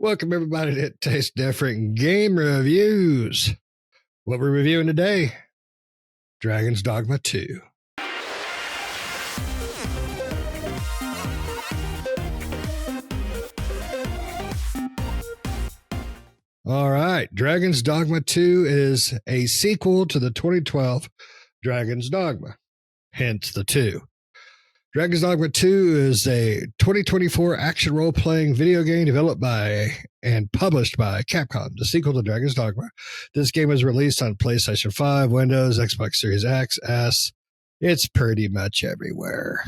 Welcome, everybody, to Taste Different Game Reviews. What we're reviewing today, Dragon's Dogma 2. All right, Dragon's Dogma 2 is a sequel to the 2012 Dragon's Dogma, hence the 2. Dragon's Dogma 2 is a 2024 action role-playing video game developed by and published by Capcom, the sequel to Dragon's Dogma. This game was released on PlayStation 5, Windows, Xbox Series X, S. It's pretty much everywhere.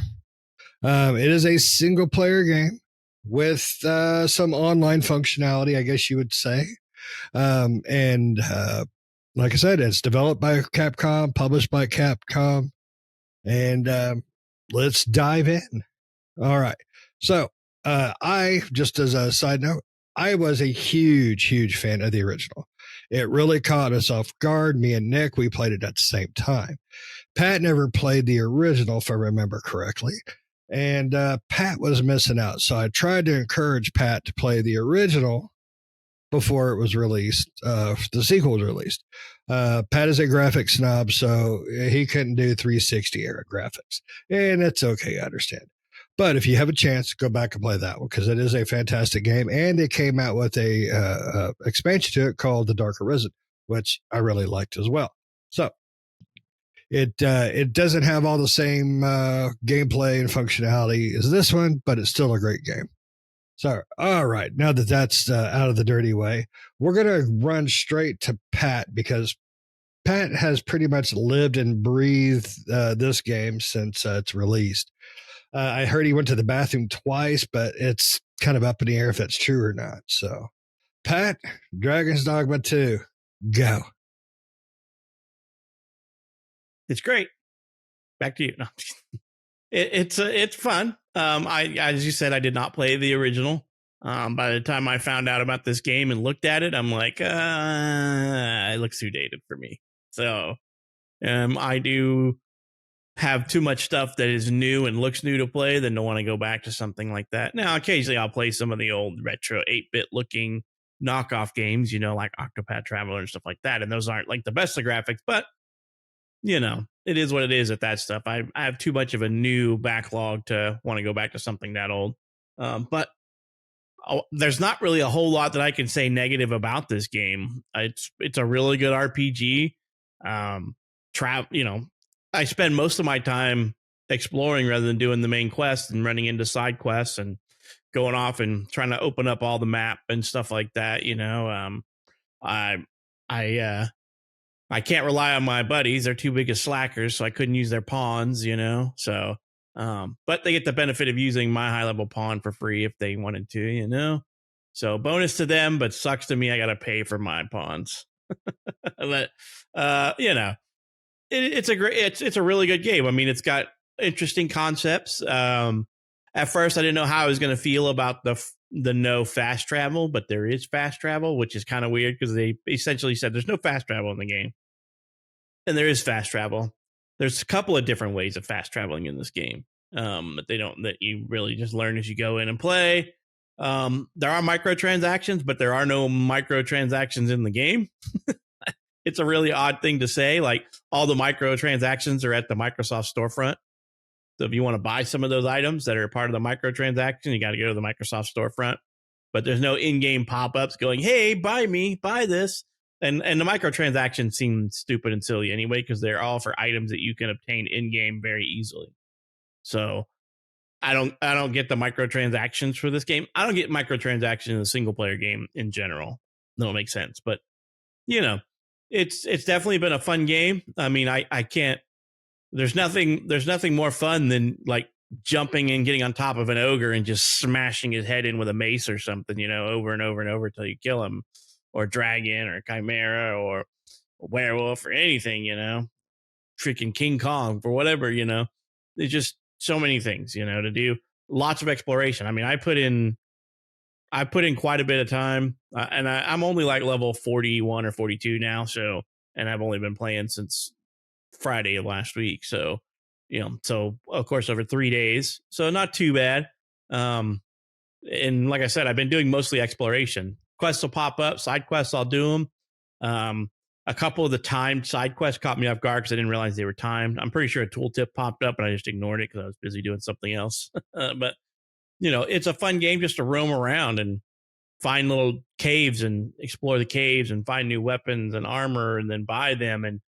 It is a single-player game with some online functionality, I guess you would say. Like I said, it's developed by Capcom, published by Capcom, and let's dive in. All right. So I, just as a side note, I was a huge fan of the original. It really caught us off guard. Me and Nick, we played it at the same time. Pat never played the original, if I remember correctly. And Pat was missing out. So I tried to encourage Pat to play the original before it was released. The sequel was released. Pat is a graphics snob, so he couldn't do 360 era graphics. And it's okay, I understand. But if you have a chance, go back and play that one, because it is a fantastic game. And they came out with a expansion to it called The Dark Arisen, which I really liked as well. So it doesn't have all the same gameplay and functionality as this one, but it's still a great game. So, all right, now that that's out of the dirty way, we're going to run straight to Pat, because Pat has pretty much lived and breathed this game since it's released. I heard he went to the bathroom twice, but it's kind of up in the air if that's true or not. So, Pat, Dragon's Dogma 2, go. It's great. Back to you. No. It's fun. As you said, I did not play the original. By the time I found out about this game and looked at it, I'm like, it looks too dated for me. So, I do have too much stuff that is new and looks new to play than to want to go back to something like that. Now, occasionally I'll play some of the old retro 8-bit looking knockoff games, like Octopath Traveler and stuff like that. And those aren't like the best of graphics, but it is what it is at that stuff. I have too much of a new backlog to want to go back to something that old. But there's not really a whole lot that I can say negative about this game. It's a really good RPG. I spend most of my time exploring rather than doing the main quest and running into side quests and going off and trying to open up all the map and stuff like that. I can't rely on my buddies. They're too big of slackers, so I couldn't use their pawns, So, but they get the benefit of using my high-level pawn for free if they wanted to, So bonus to them, but sucks to me. I got to pay for my pawns. But, it's a really good game. I mean, it's got interesting concepts. At first, I didn't know how I was going to feel about the no fast travel, but there is fast travel, which is kind of weird because they essentially said there's no fast travel in the game. And there is fast travel. There's a couple of different ways of fast traveling in this game that you really just learn as you go in and play. There are microtransactions, but there are no microtransactions in the game. It's a really odd thing to say. Like, all the microtransactions are at the Microsoft storefront. So if you want to buy some of those items that are part of the microtransaction, you got to go to the Microsoft storefront. But there's no in-game pop-ups going, hey, buy this. And the microtransactions seem stupid and silly anyway, because they're all for items that you can obtain in-game very easily. So I don't get the microtransactions for this game. I don't get microtransactions in a single-player game in general. No, it makes sense. But, it's definitely been a fun game. I mean, I can't. There's nothing more fun than like jumping and getting on top of an ogre and just smashing his head in with a mace or something, over and over and over till you kill him, or dragon or chimera or werewolf or anything, freaking King Kong or whatever, There's just so many things, to do. Lots of exploration. I mean, I put in quite a bit of time, and I'm only like level 41 or 42 now. So, and I've only been playing since Friday of last week. So, so of course over 3 days. So not too bad. and like I said, I've been doing mostly exploration. Quests will pop up, side quests, I'll do them. A couple of the timed side quests caught me off guard because I didn't realize they were timed. I'm pretty sure a tooltip popped up and I just ignored it because I was busy doing something else. But it's a fun game just to roam around and find little caves and explore the caves and find new weapons and armor and then buy them and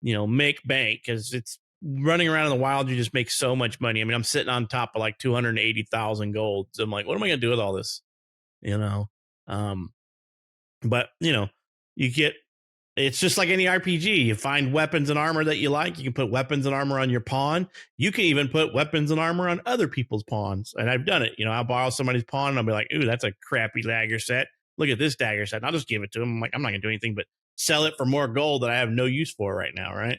make bank, because it's running around in the wild. You just make so much money. I mean, I'm sitting on top of like 280,000 gold. So I'm like, what am I going to do with all this? Um, but you get, it's just like any RPG. You find weapons and armor that you like. You can put weapons and armor on your pawn. You can even put weapons and armor on other people's pawns. And I've done it. I'll borrow somebody's pawn and I'll be like, ooh, that's a crappy dagger set. Look at this dagger set. And I'll just give it to them. I'm like, I'm not going to do anything but sell it for more gold that I have no use for right now. Right.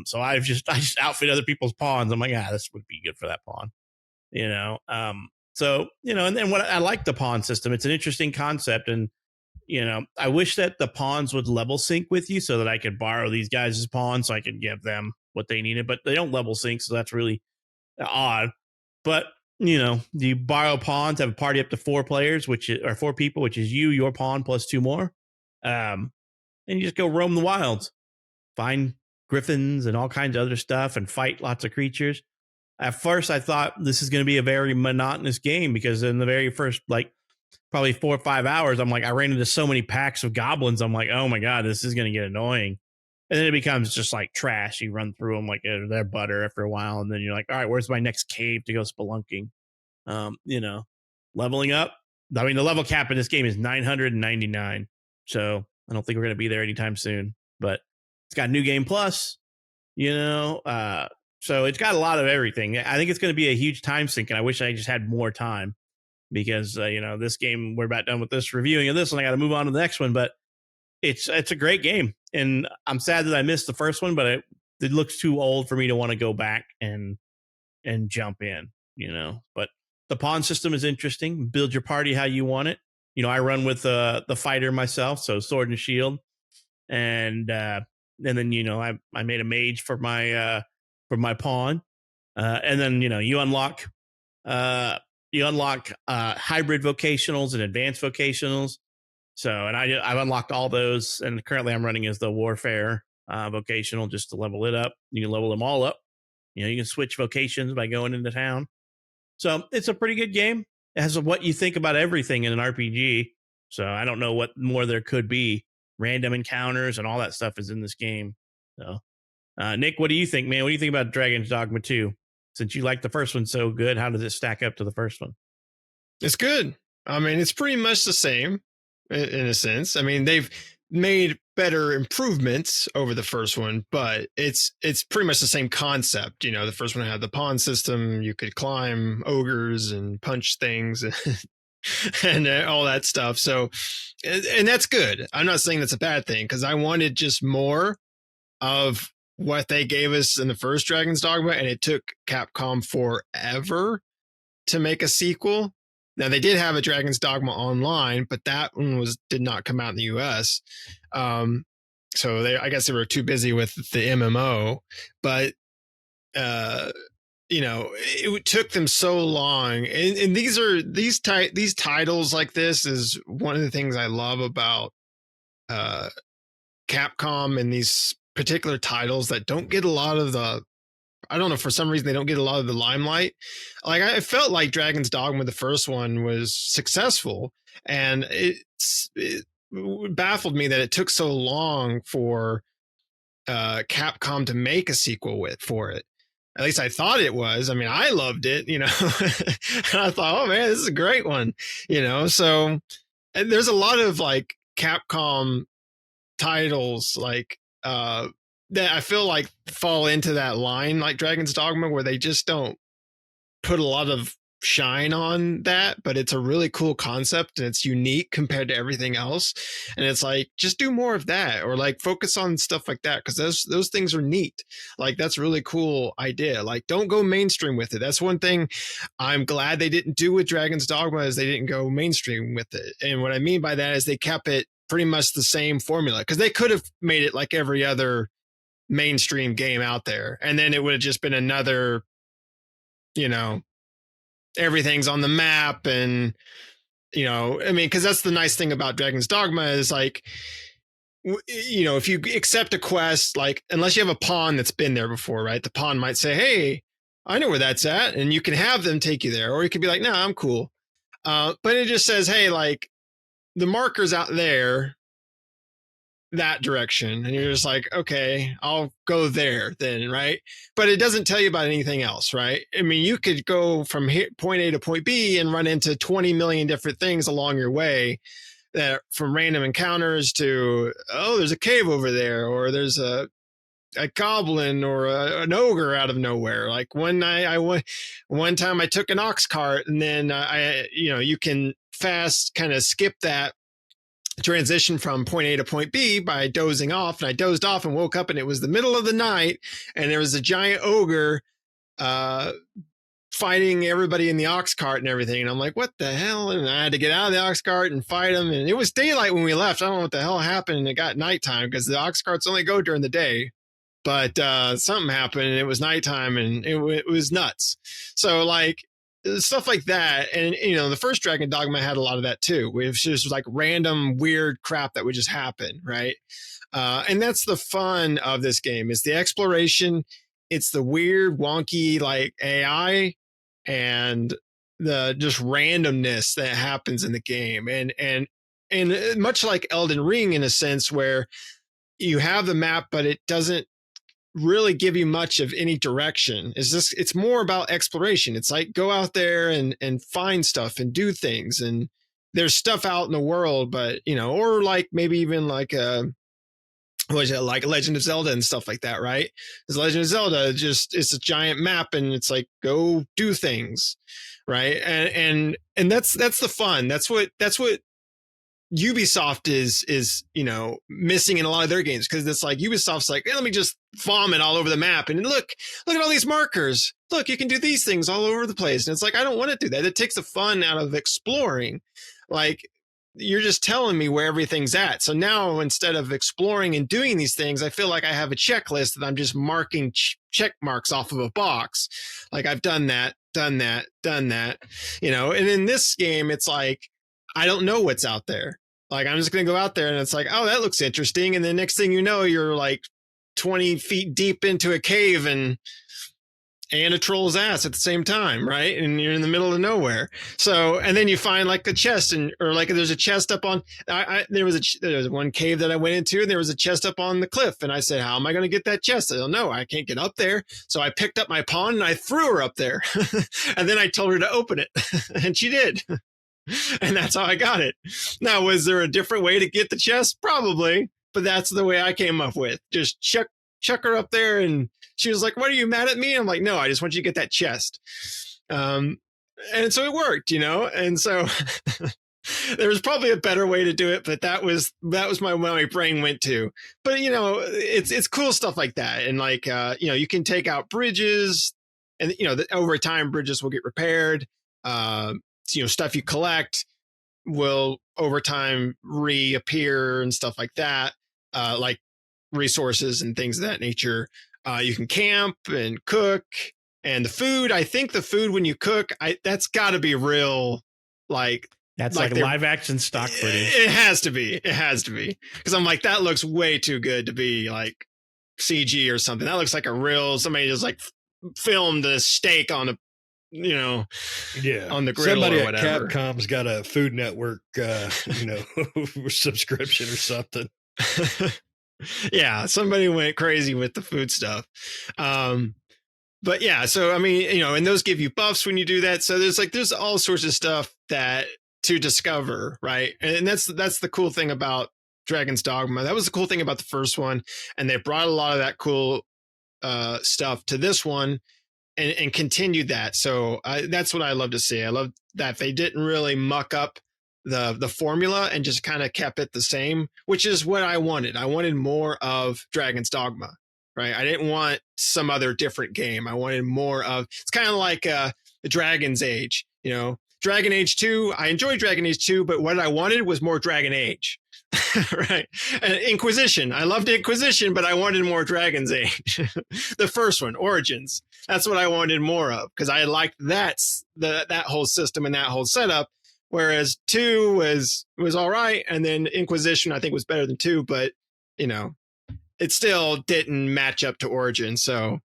So I just outfit other people's pawns. I'm like, this would be good for that pawn. So, and then what I like the pawn system. It's an interesting concept. And I wish that the pawns would level sync with you so that I could borrow these guys' pawns so I could give them what they needed, but they don't level sync. So that's really odd. But, you borrow pawns, have a party up to 4 players, or 4 people, which is you, your pawn plus 2 more. And you just go roam the wilds, find griffins and all kinds of other stuff and fight lots of creatures. At first, I thought this is going to be a very monotonous game because in the very first, probably 4 or 5 hours, I'm like, I ran into so many packs of goblins. I'm like, oh my God, this is going to get annoying. And then it becomes just like trash. You run through them like they're butter after a while. And then you're like, all right, where's my next cave to go spelunking? Leveling up. I mean, the level cap in this game is 999. So I don't think we're going to be there anytime soon, but it's got New Game Plus, so it's got a lot of everything. I think it's going to be a huge time sink. And I wish I just had more time. Because this game, we're about done with this reviewing of this, and I got to move on to the next one. But it's a great game, and I'm sad that I missed the first one, but it looks too old for me to want to go back and jump in. But the pawn system is interesting. Build your party how you want it. I run with the fighter myself, so sword and shield, and then I made a mage for my pawn, and then you unlock. You unlock hybrid vocationals and advanced vocationals. So, and I've unlocked all those. And currently I'm running as the warfare vocational just to level it up. You can level them all up. You can switch vocations by going into town. So it's a pretty good game. It has what you think about everything in an RPG. So I don't know what more there could be. Random encounters and all that stuff is in this game. So, Nick, what do you think, man? What do you think about Dragon's Dogma 2? Since you like the first one so good, how does it stack up to the first one? It's good. I mean, it's pretty much the same in a sense. I mean, they've made better improvements over the first one, but it's pretty much the same concept. The first one had the pawn system. You could climb ogres and punch things and all that stuff. So, and that's good. I'm not saying that's a bad thing because I wanted just more of what they gave us in the first Dragon's Dogma, and it took Capcom forever to make a sequel. Now they did have a Dragon's Dogma Online, but that one did not come out in the US. So I guess they were too busy with the MMO, but it took them so long. And these titles like this is one of the things I love about Capcom and these particular titles that don't get a lot of I don't know, for some reason they don't get a lot of the limelight. Like I felt like Dragon's Dogma, the first one, was successful, and it baffled me that it took so long for Capcom to make a sequel for it. At least I thought it was. I mean, I loved it, and I thought, oh man, this is a great one, So and there's a lot of like Capcom titles that I feel like fall into that line, like Dragon's Dogma, where they just don't put a lot of shine on that, but it's a really cool concept and it's unique compared to everything else. And it's like, just do more of that, or like focus on stuff like that, because those things are neat. Like that's a really cool idea. Like don't go mainstream with it. That's one thing I'm glad they didn't do with Dragon's Dogma, is they didn't go mainstream with it. And what I mean by that is they kept it pretty much the same formula, because they could have made it like every other mainstream game out there, and then it would have just been another everything's on the map, and you know, I mean, because that's the nice thing about Dragon's Dogma is like, you know, if you accept a quest, like unless you have a pawn that's been there before, right? The pawn might say, "Hey, I know where that's at," and you can have them take you there, or you could be like, "No, I'm cool." But it just says, "Hey, like the marker's out there, that direction," and you're just like, "Okay, I'll go there then," right? But it doesn't tell you about anything else, right? I mean, you could go from here, point A to point B and run into 20 million different things along your way, that from random encounters to, oh, there's a cave over there, or there's a goblin or an ogre out of nowhere. Like one time I took an ox cart, and then you know, you can fast kind of skip that transition from point A to point B by dozing off. And I dozed off and woke up, and it was the middle of the night, and there was a giant ogre fighting everybody in the ox cart and everything. And I'm like, what the hell? And I had to get out of the ox cart and fight him. And it was daylight when we left. I don't know what the hell happened. And it got nighttime because the ox carts only go during the day. But something happened, and it was nighttime, and it was nuts. So like stuff like that. And, you know, the first Dragon Dogma had a lot of that too. It was just like random weird crap that would just happen. Right. And that's the fun of this game, is the exploration. It's the weird, wonky, like AI, and the just randomness that happens in the game. And much like Elden Ring, in a sense, where you have the map, but it doesn't really give you much of any direction. It's more about exploration. It's like go out there and find stuff and do things. And there's stuff out in the world, but you know, or like maybe even like like Legend of Zelda and stuff like that, right? Because Legend of Zelda it's a giant map, and it's like go do things, right? And that's the fun. That's what Ubisoft is, you know, missing in a lot of their games, because it's like Ubisoft's like, hey, let me just vomit all over the map, and look at all these markers. Look, you can do these things all over the place. And it's like, I don't want to do that. It takes the fun out of exploring. Like, you're just telling me where everything's at. So now instead of exploring and doing these things, I feel like I have a checklist that I'm just marking check marks off of a box. Like I've done that, you know. And in this game, it's like, I don't know what's out there. Like, I'm just going to go out there, and it's like, oh, that looks interesting. And the next thing you know, you're like 20 feet deep into a cave and a troll's ass at the same time, right? And you're in the middle of nowhere. So, and then you find like a chest, or like there's a chest up on, there was one cave that I went into, and there was a chest up on the cliff. And I said, how am I going to get that chest? I don't know. I can't get up there. So I picked up my pawn and I threw her up there. And then I told her to open it, and she did. And that's how I got it. Now, was there a different way to get the chest? Probably, but that's the way I came up with. Just chuck her up there, and she was like, "What, are you mad at me?" I'm like, "No, I just want you to get that chest." And so it worked, you know. And so there was probably a better way to do it, but that was my brain went to. But you know, it's cool stuff like that, and like you know, you can take out bridges, and you know, over time bridges will get repaired. You know, stuff you collect will over time reappear and stuff like that, like resources and things of that nature. You can camp and cook, and the food, I think the food when you cook, that's got to be real, like that's like live action stock footage. It has to be, because I'm like, that looks way too good to be like CG or something. That looks like somebody just like filmed a steak on a, you know, on the grill. Somebody or whatever. at Capcom's got a Food Network, you know, subscription or something. Yeah, somebody went crazy with the food stuff. But yeah, so I mean, you know, and those give you buffs when you do that. So there's all sorts of stuff that to discover, right? And that's the cool thing about Dragon's Dogma. That was the cool thing about the first one, and they brought a lot of that cool stuff to this one. And continued that. So that's what I love to see. I love that they didn't really muck up the formula and just kind of kept it the same, which is what I wanted. I wanted more of Dragon's Dogma, right? I didn't want some other different game. I wanted more of, it's kind of like the Dragon's Age, you know, Dragon Age 2. I enjoyed Dragon Age 2, but what I wanted was more Dragon Age, Right. And Inquisition. I loved Inquisition, but I wanted more Dragon's Age. The first one, Origins. That's what I wanted more of because I liked that whole system and that whole setup. Whereas 2 was all right, and then Inquisition I think was better than 2, but it still didn't match up to Origins. So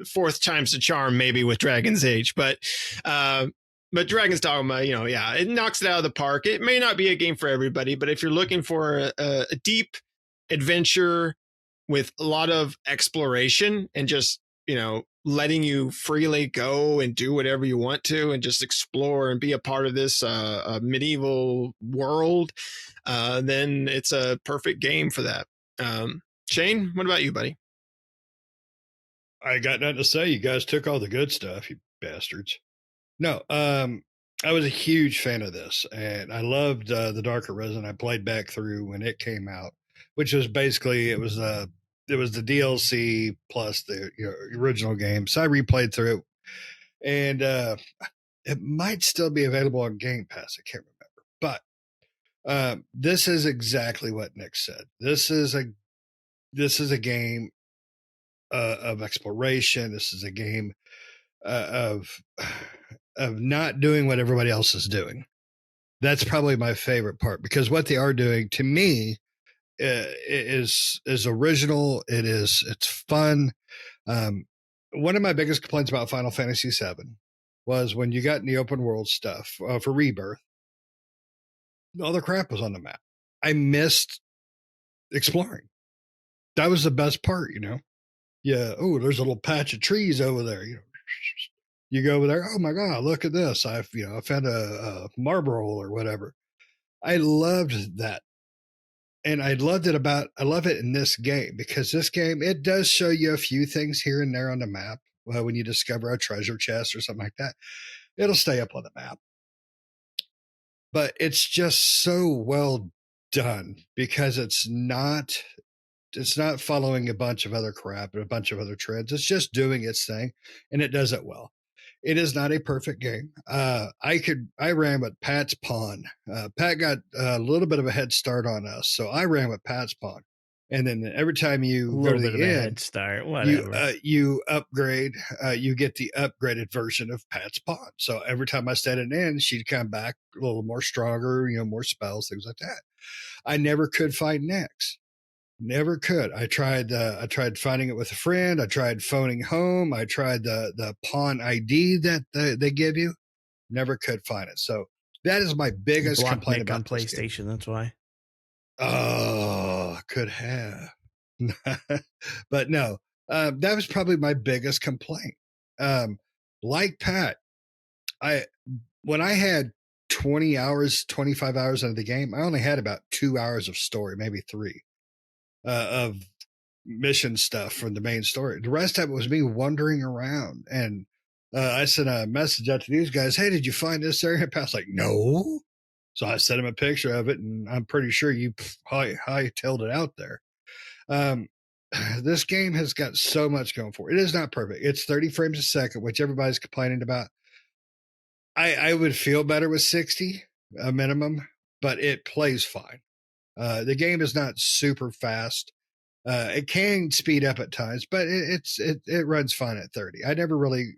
fourth time's the charm maybe with Dragon's Age, but Dragon's Dogma, it knocks it out of the park. It may not be a game for everybody, but if you're looking for a deep adventure with a lot of exploration and just, letting you freely go and do whatever you want to and just explore and be a part of this medieval world, then it's a perfect game for that. Shane, what about you, buddy? I got nothing to say. You guys took all the good stuff, you bastards. No, I was a huge fan of this, and I loved the Dark Arisen. I played back through when it came out, which was basically it was the DLC plus the original game. So I replayed through it, and it might still be available on Game Pass. I can't remember, but this is exactly what Nick said. This is a game of exploration. This is a game of not doing what everybody else is doing. That's probably my favorite part because what they are doing to me is original. It's fun. One of my biggest complaints about Final Fantasy VII was when you got in the open world stuff for Rebirth, all the crap was on the map. I exploring. That was the best part, Yeah. Oh, there's a little patch of trees over there. You go over there. Oh my God, look at this. I found a marble or whatever. I loved that. And I love it in this game because this game, it does show you a few things here and there on the map. Well, when you discover a treasure chest or something like that, it'll stay up on the map. But it's just so well done because it's not following a bunch of other crap and a bunch of other trends. It's just doing its thing, and it does it well. It is not a perfect game. I ran with Pat's pawn. Pat got a little bit of a head start on us, so I ran with Pat's pawn. And then every time you go to the end, head start, whatever. You upgrade. You get the upgraded version of Pat's pawn. So every time I stayed an end, she'd come back a little more stronger, more spells, things like that. I never could find Nyx. Never could. I tried finding it with a friend. I tried phoning home. I tried the pawn ID that they give you. Never could find it. So that is my biggest complaint about on PlayStation. That's why. Oh, could have. But no, that was probably my biggest complaint. Like Pat, when I had 20 hours, 25 hours into the game, I only had about 2 hours of story, maybe 3. Of mission stuff from the main story. The rest of it was me wandering around. And I sent a message out to these guys. Hey, did you find this area? And Pat's like, no. So I sent him a picture of it, and I'm pretty sure you hightailed it out there. This game has got so much going for it. It is not perfect. It's 30 frames a second, which everybody's complaining about. I would feel better with 60 a minimum, but it plays fine. The game is not super fast. It can speed up at times, but it runs fine at 30. I never really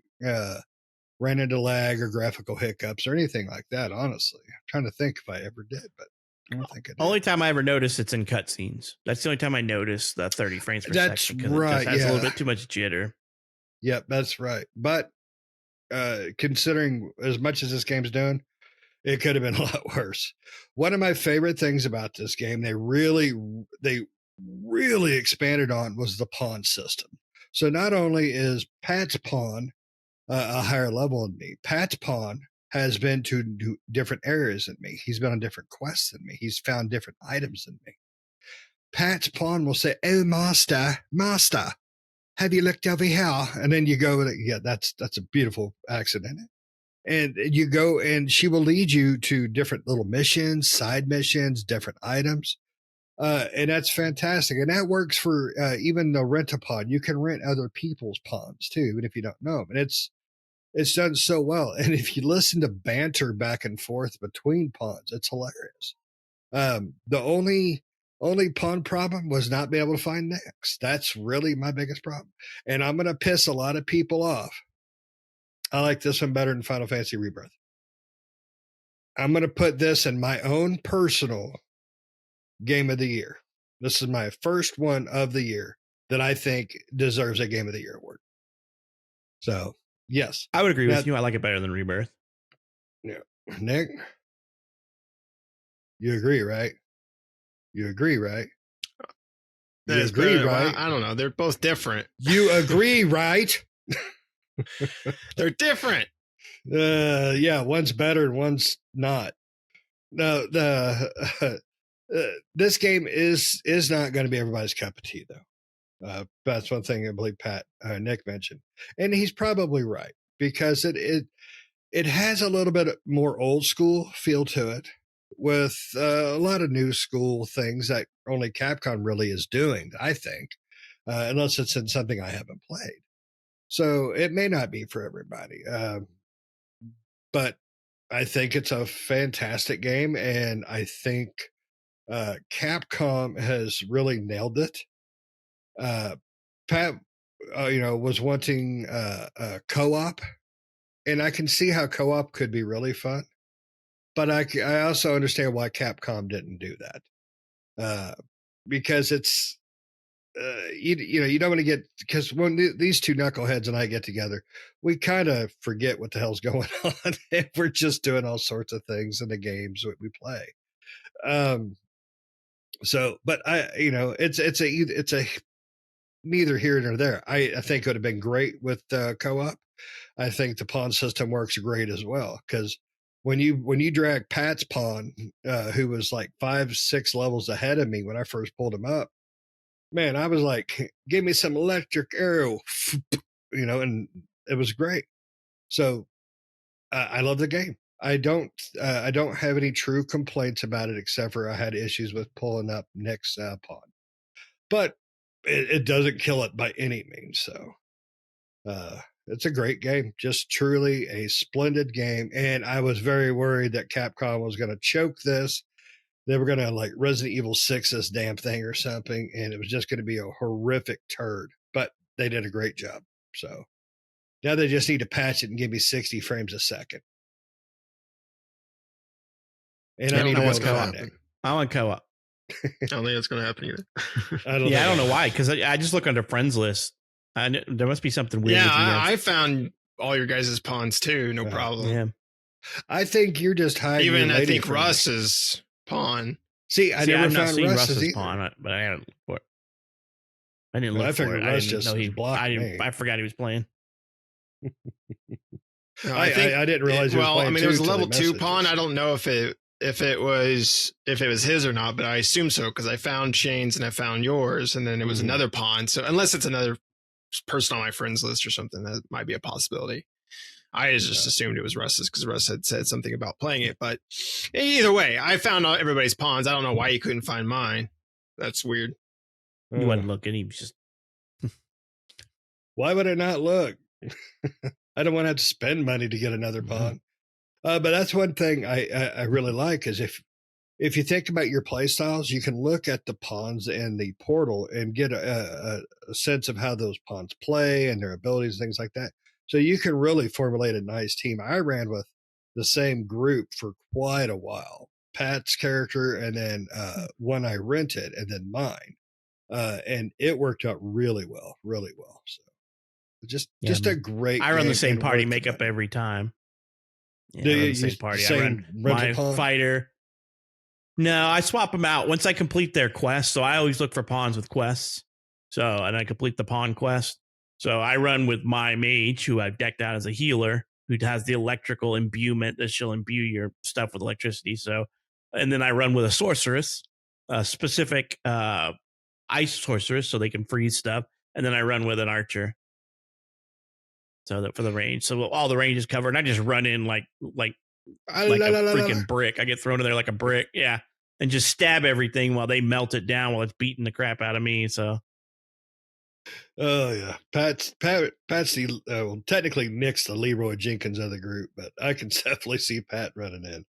ran into lag or graphical hiccups or anything like that, honestly. I'm trying to think if I ever did, but I don't think I did. Only time I ever noticed it's in cutscenes. That's the only time I noticed the 30 frames per second. Because right, it just has a little bit too much jitter. Yep, that's right. But considering as much as this game's doing, it could have been a lot worse. One of my favorite things about this game, they really expanded on, was the pawn system. So not only is Pat's pawn a higher level than me, Pat's pawn has been to different areas than me. He's been on different quests than me. He's found different items than me. Pat's pawn will say, "Oh, master, have you looked over here?" And then you go, yeah, that's a beautiful accent, isn't it? And you go, and she will lead you to different little missions, side missions, different items. And that's fantastic. And that works for even the rent-a-pawn. You can rent other people's pawns too, even if you don't know them. And it's done so well. And if you listen to banter back and forth between pawns, it's hilarious. The only pawn problem was not being able to find Nyx. That's really my biggest problem. And I'm going to piss a lot of people off. I like this one better than Final Fantasy Rebirth. I'm going to put this in my own personal game of the year. This is my first one of the year that I think deserves a game of the year award. So, yes. I would agree with you. I like it better than Rebirth. Yeah. Nick, you agree, right? You agree, right? You That's agree, better. right? Well, I don't know. They're both different. You agree, right? They're different. Yeah, one's better and one's not. No, this game is not going to be everybody's cup of tea, though. That's one thing I believe Nick mentioned, and he's probably right, because it has a little bit more old school feel to it, with a lot of new school things that only Capcom really is doing, I think, unless it's in something I haven't played. So it may not be for everybody. But I think it's a fantastic game, and I think Capcom has really nailed it. Pat, was wanting co-op, and I can see how co-op could be really fun. But I also understand why Capcom didn't do that, because it's you don't want to get, because when these two knuckleheads and I get together, we kind of forget what the hell's going on. And we're just doing all sorts of things in the games that we play. So, but it's a neither here nor there. I think it would have been great with co-op. I think the pawn system works great as well, because when you drag Pat's pawn, who was like 5-6 levels ahead of me when I first pulled him up, man, I was like, give me some electric arrow, and it was great. So I love the game. I don't have any true complaints about it, except for I had issues with pulling up Nick's pawn, but it doesn't kill it by any means. So it's a great game, just truly a splendid game. And I was very worried that Capcom was going to choke this. They were going to like Resident Evil 6 this damn thing or something, and it was just going to be a horrific turd. But they did a great job. So now they just need to patch it and give me 60 frames a second. And I need to want go co-op. to I want co-op. I don't think that's going to happen either. I don't know why, because I just look under friends list. There must be something weird. Yeah, with you guys. I found all your guys' pawns too. No problem. Yeah. I think you're just hiding. Even I think Russ's pawn. See, I never found Russ's pawn, but I had for it. I didn't look for it. Russ just blocked me. I forgot he was playing. No, I didn't realize. There was a level 2 pawn. I don't know if it was his or not, but I assume so, because I found Shane's and I found yours, and then it was another pawn. So unless it's another person on my friends list or something, that might be a possibility. I just assumed it was Russ's, because Russ had said something about playing it. But either way, I found out everybody's pawns. I don't know why you couldn't find mine. That's weird. You wasn't looking. He was just. Why would I not look? I don't want to have to spend money to get another pawn. But that's one thing I really like, is if you think about your play styles, you can look at the pawns in the portal and get a sense of how those pawns play and their abilities and things like that. So you can really formulate a nice team. I ran with the same group for quite a while. Pat's character, and then one I rented, and then mine. And it worked out really well. So just a great I run the same party makeup every time. Yeah, I run the same party. I run my fighter. No, I swap them out once I complete their quest. So I always look for pawns with quests. And I complete the pawn quest. So I run with my mage, who I've decked out as a healer, who has the electrical imbuement that she'll imbue your stuff with electricity. So, and then I run with a sorceress, a specific ice sorceress, so they can freeze stuff. And then I run with an archer, so that for the range. So all the range is covered. And I just run in like a freaking brick. I get thrown in there like a brick. Yeah. And just stab everything while they melt it down while it's beating the crap out of me. So. Oh yeah, Pat's technically Nick's the Leroy Jenkins of the group, but I can definitely see Pat running in.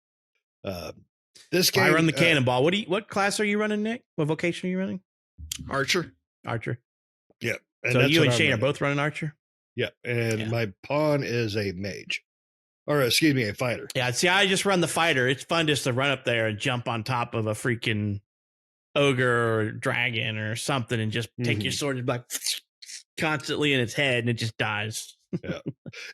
This game, I run the cannonball. What class are you running, Nick? What vocation are you running? Archer. Archer. Yeah. And So that's you what and I'm Shane are running. both running Archer? Yeah. And Yeah. my pawn is a mage. Or excuse me, a fighter. Yeah, see, I just run the fighter. It's fun just to run up there and jump on top of a freaking ogre or dragon or something and just take your sword and like constantly in its head and it just dies. Yeah.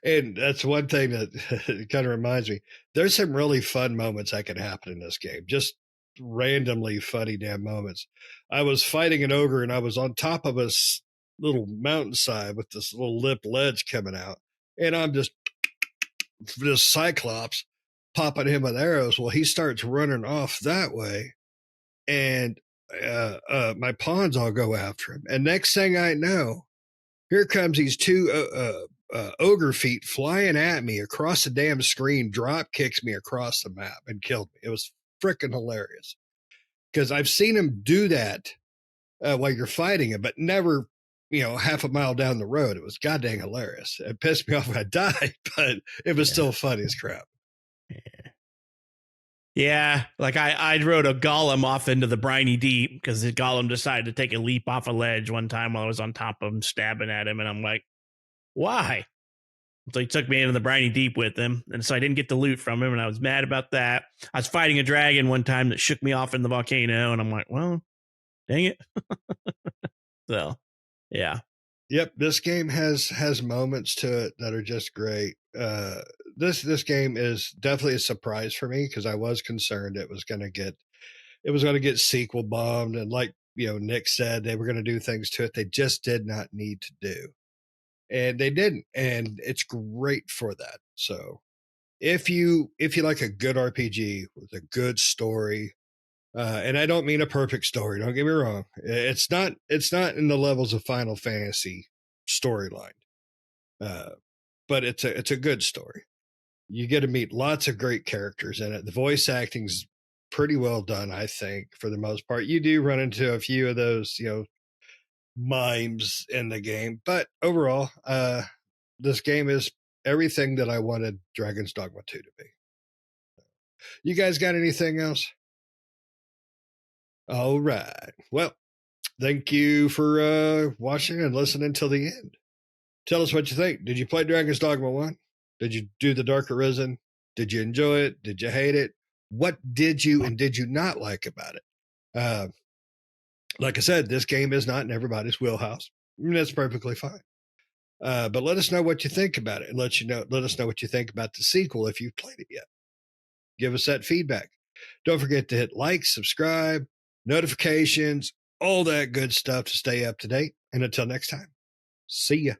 And that's one thing that kind of reminds me. There's some really fun moments that can happen in this game. Just randomly funny damn moments. I was fighting an ogre and I was on top of a little mountainside with this little lip ledge coming out. And I'm just this Cyclops popping him with arrows. Well, he starts running off that way. And my pawns all go after him. And next thing I know, here comes these two ogre feet flying at me across the damn screen, drop kicks me across the map and killed me. It was freaking hilarious because I've seen him do that while you're fighting him, but never, half a mile down the road. It was goddamn hilarious. It pissed me off when I died, but it was still funny as crap. Yeah, like I rode a golem off into the briny deep because the golem decided to take a leap off a ledge one time while I was on top of him, stabbing at him, and I'm like, why? So he took me into the briny deep with him, and so I didn't get the loot from him, and I was mad about that. I was fighting a dragon one time that shook me off in the volcano, and I'm like, well, dang it. So, yeah. Yep, this game has moments to it that are just great. This game is definitely a surprise for me because I was concerned it was going to get sequel bombed, and like Nick said, they were going to do things to it they just did not need to do, and they didn't, and it's great for that. So if you like a good RPG with a good story. And I don't mean a perfect story. Don't get me wrong. It's not in the levels of Final Fantasy storyline, but it's a good story. You get to meet lots of great characters in it. The voice acting's pretty well done, I think, for the most part. You do run into a few of those, mimes in the game, but overall, this game is everything that I wanted Dragon's Dogma 2 to be. You guys got anything else? All right. Well, thank you for watching and listening till the end. Tell us what you think. Did you play Dragon's Dogma 1? Did you do the Dark Arisen? Did you enjoy it? Did you hate it? What did you and did you not like about it? Like I said, this game is not in everybody's wheelhouse. And that's perfectly fine. But let us know what you think about it, and let us know what you think about the sequel if you've played it yet. Give us that feedback. Don't forget to hit like, subscribe, notifications, all that good stuff to stay up to date. And until next time, see ya.